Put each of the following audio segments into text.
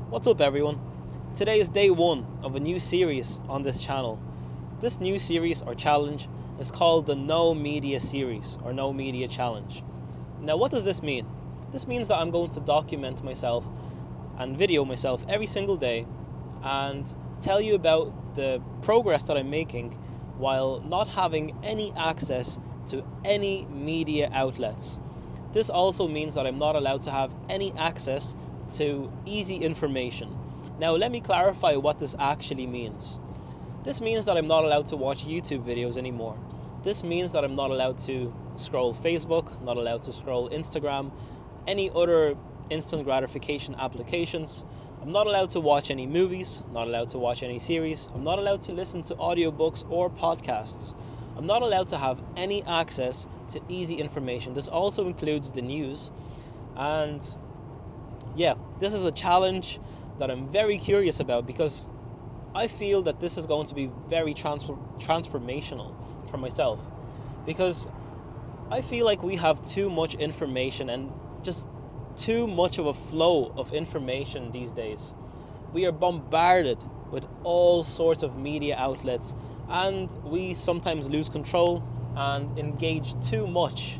What's up, everyone? Today is day one of a new series on this channel. This new series or challenge is called the No Media Series or No Media Challenge. Now, what does this mean? This means that I'm going to document myself and video myself every single day and tell you about the progress that I'm making while not having any access to any media outlets. This also means that I'm not allowed to have any access to easy information. Now, let me clarify what this actually means. This means that I'm not allowed to watch YouTube videos anymore. This means that I'm not allowed to scroll Facebook, not allowed to scroll Instagram, any other instant gratification applications. I'm not allowed to watch any movies, not allowed to watch any series. I'm not allowed to listen to audiobooks or podcasts. I'm not allowed to have any access to easy information. This also includes the news. And yeah, this is a challenge that I'm very curious about because I feel that this is going to be very transformational for myself, because I feel like we have too much information and just too much of a flow of information these days. We are bombarded with all sorts of media outlets, and we sometimes lose control and engage too much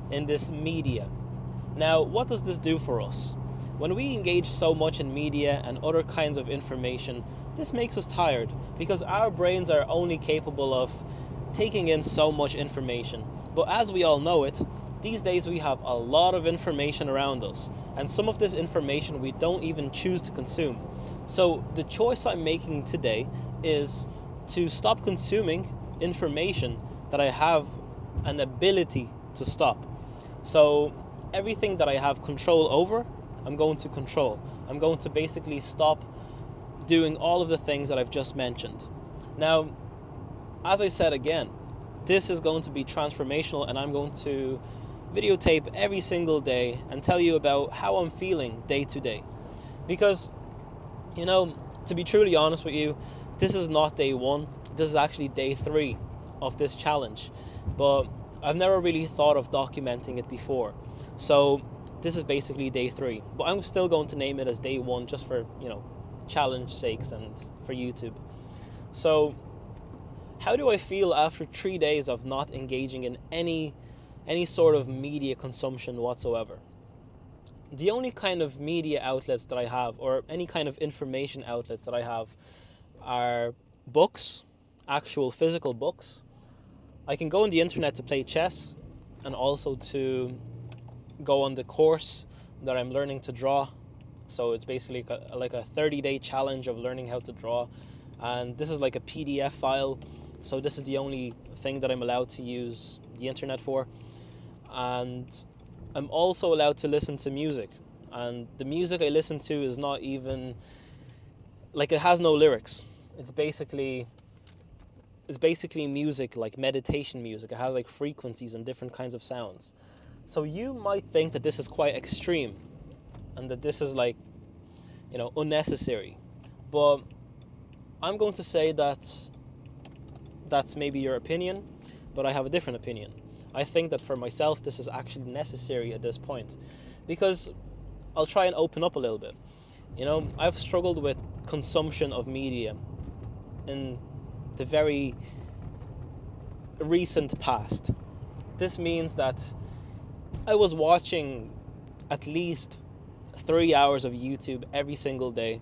in this media. Now, what does this do for us? When we engage so much in media and other kinds of information, this makes us tired because our brains are only capable of taking in so much information. But as we all know it, these days we have a lot of information around us, and some of this information we don't even choose to consume. So the choice I'm making today is to stop consuming information that I have an ability to stop. So everything that I have control over, I'm going to control. I'm going to basically stop doing all of the things that I've just mentioned. Now, as I said again, this is going to be transformational, and I'm going to videotape every single day and tell you about how I'm feeling day to day. Because, to be truly honest with you, this is not day one. This is actually day 3 of this challenge. But I've never really thought of documenting it before. So this is basically day 3. But I'm still going to name it as day 1 just for, challenge sakes and for YouTube. So how do I feel after 3 days of not engaging in any sort of media consumption whatsoever? The only kind of media outlets that I have, or any kind of information outlets that I have, are books, actual physical books. I can go on the internet to play chess and also to go on the course that I'm learning to draw. So it's basically like a 30-day challenge of learning how to draw. And this is like a PDF file. So this is the only thing that I'm allowed to use the internet for. And I'm also allowed to listen to music. And the music I listen to is not even, it has no lyrics. It's basically music, like meditation music. It has like frequencies and different kinds of sounds. So you might think that this is quite extreme and that this is unnecessary. But I'm going to say that that's maybe your opinion, but I have a different opinion. I think that for myself, this is actually necessary at this point, because I'll try and open up a little bit. I've struggled with consumption of media in the very recent past. This means that I was watching at least 3 hours of YouTube every single day.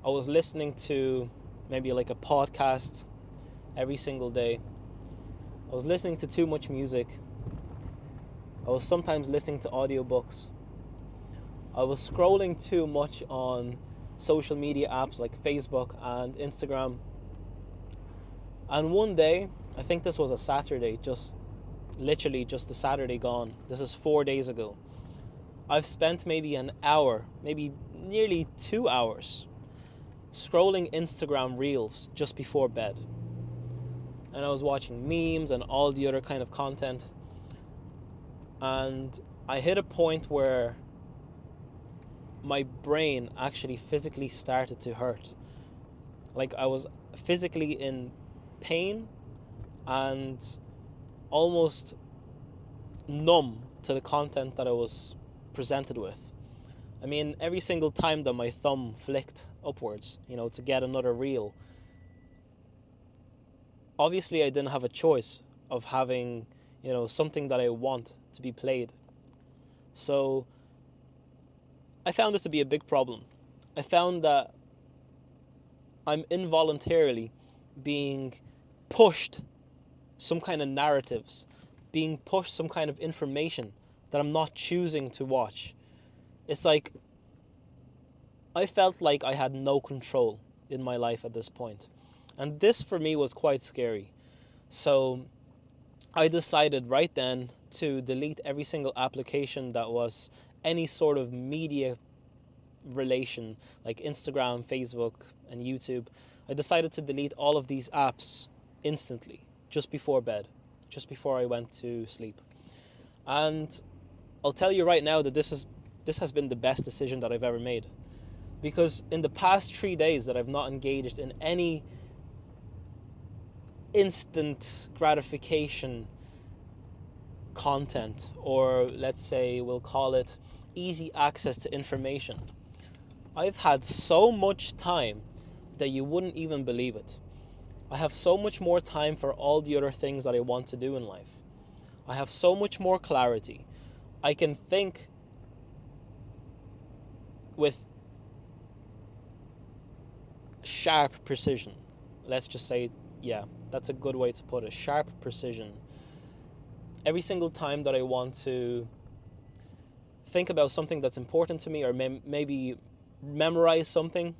I was listening to maybe like a podcast every single day. I was listening to too much music. I was sometimes listening to audiobooks. I was scrolling too much on social media apps like Facebook and Instagram. And one day, I think this was a Saturday, literally just a Saturday gone. This is 4 days ago. I've spent maybe an hour, maybe nearly 2 hours, scrolling Instagram Reels just before bed. And I was watching memes and all the other kind of content. And I hit a point where my brain actually physically started to hurt. Like I was physically in pain and almost numb to the content that I was presented with. I mean, every single time that my thumb flicked upwards, to get another reel, obviously I didn't have a choice of having, something that I want to be played. So I found this to be a big problem. I found that I'm involuntarily being pushed some kind of narratives, being pushed some kind of information that I'm not choosing to watch. It's like I felt like I had no control in my life at this point. And this for me was quite scary. So I decided right then to delete every single application that was any sort of media relation, like Instagram, Facebook, and YouTube. I decided to delete all of these apps instantly, just before bed, just before I went to sleep. And I'll tell you right now that this has been the best decision that I've ever made. Because in the past 3 days that I've not engaged in any instant gratification content, or let's say we'll call it easy access to information, I've had so much time that you wouldn't even believe it. I have so much more time for all the other things that I want to do in life. I have so much more clarity. I can think with sharp precision. Let's just say, yeah, that's a good way to put it. Sharp precision. Every single time that I want to think about something that's important to me, or maybe memorize something,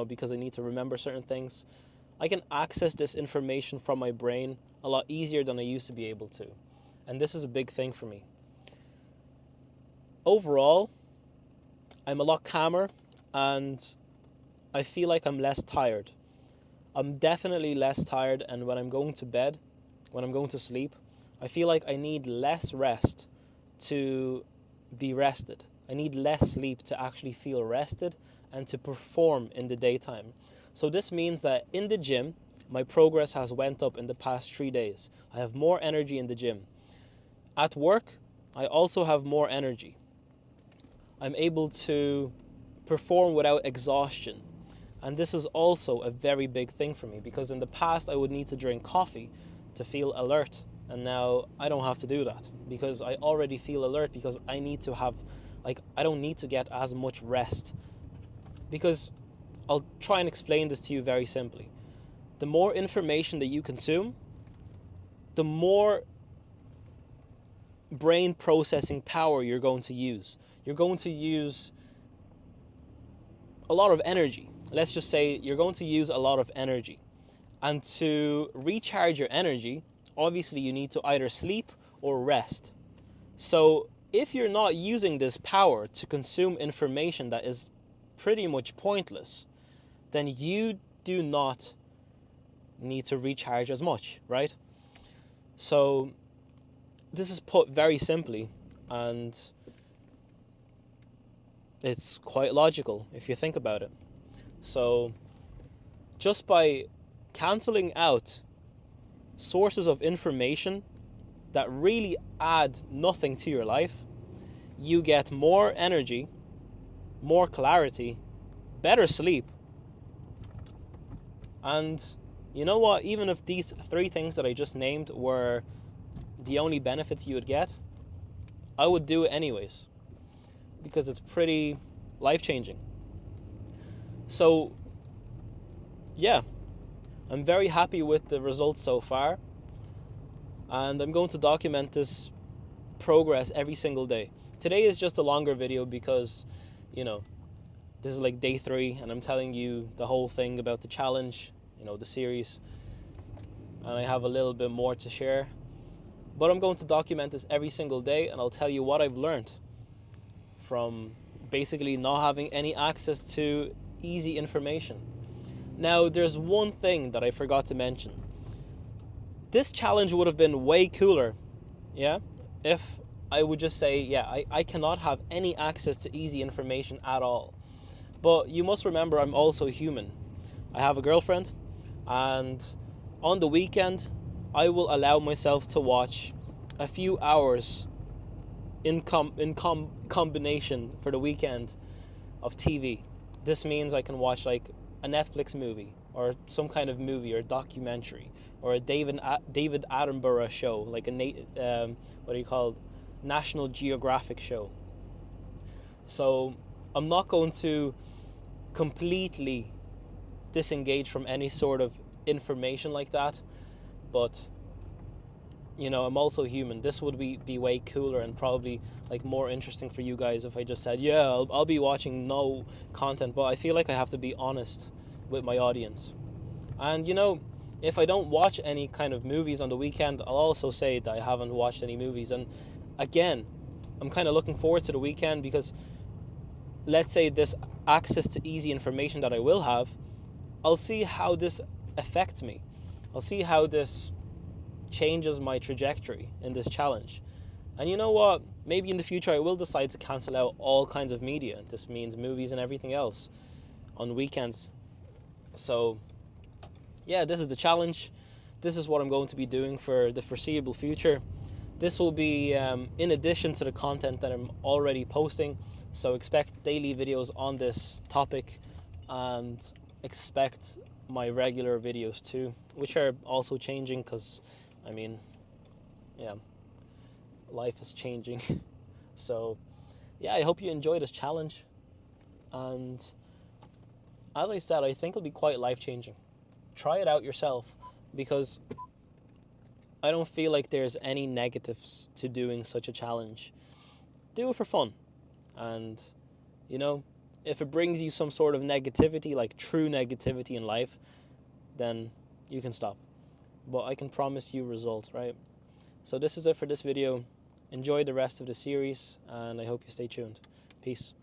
because I need to remember certain things, I can access this information from my brain a lot easier than I used to be able to. And this is a big thing for me. Overall, I'm a lot calmer and I feel like I'm less tired. I'm definitely less tired, and when I'm going to bed, when I'm going to sleep, I feel like I need less rest to be rested. I need less sleep to actually feel rested and to perform in the daytime. So this means that in the gym, my progress has went up in the past 3 days. I have more energy in the gym. At work, I also have more energy. I'm able to perform without exhaustion. And this is also a very big thing for me, because in the past I would need to drink coffee to feel alert. And now I don't have to do that, because I already feel alert, because I need to have, I don't need to get as much rest. Because I'll try and explain this to you very simply. The more information that you consume, the more brain processing power you're going to use. You're going to use a lot of energy. Let's just say you're going to use a lot of energy. And to recharge your energy, obviously you need to either sleep or rest. So if you're not using this power to consume information that is pretty much pointless, then you do not need to recharge as much, right? So this is put very simply, and it's quite logical if you think about it. So just by cancelling out sources of information that really add nothing to your life, you get more energy, more clarity, better sleep. And you know what? Even if these 3 things that I just named were the only benefits you would get, I would do it anyways, because it's pretty life-changing. So yeah, I'm very happy with the results so far, and I'm going to document this progress every single day. Today is just a longer video because, this is like day 3, and I'm telling you the whole thing about the challenge, the series, and I have a little bit more to share. But I'm going to document this every single day, and I'll tell you what I've learned from basically not having any access to easy information. Now, there's one thing that I forgot to mention. This challenge would have been way cooler, if I would just say, I cannot have any access to easy information at all. But you must remember, I'm also human. I have a girlfriend, and on the weekend, I will allow myself to watch a few hours combination for the weekend of TV. This means I can watch like a Netflix movie or some kind of movie or documentary or a David Attenborough show, like what do you call it? National Geographic show. So I'm not going to completely disengage from any sort of information like that, but I'm also human. This would be way cooler and probably like more interesting for you guys if I just said, yeah, I'll be watching no content, but I feel like I have to be honest with my audience. And if I don't watch any kind of movies on the weekend, I'll also say that I haven't watched any movies. And again, I'm kind of looking forward to the weekend because let's say this access to easy information that I will have, I'll see how this affects me. I'll see how this changes my trajectory in this challenge. And you know what? Maybe in the future I will decide to cancel out all kinds of media. This means movies and everything else on weekends. So, yeah, this is the challenge. This is what I'm going to be doing for the foreseeable future. This will be in addition to the content that I'm already posting. So expect daily videos on this topic and expect my regular videos too, which are also changing because yeah, life is changing. So yeah, I hope you enjoy this challenge, and as I said, I think it'll be quite life-changing. Try it out yourself because I don't feel like there's any negatives to doing such a challenge. Do it for fun, and if it brings you some sort of negativity, like true negativity in life, then you can stop. But I can promise you results, right? So this is it for this video. Enjoy the rest of the series, and I hope you stay tuned. Peace.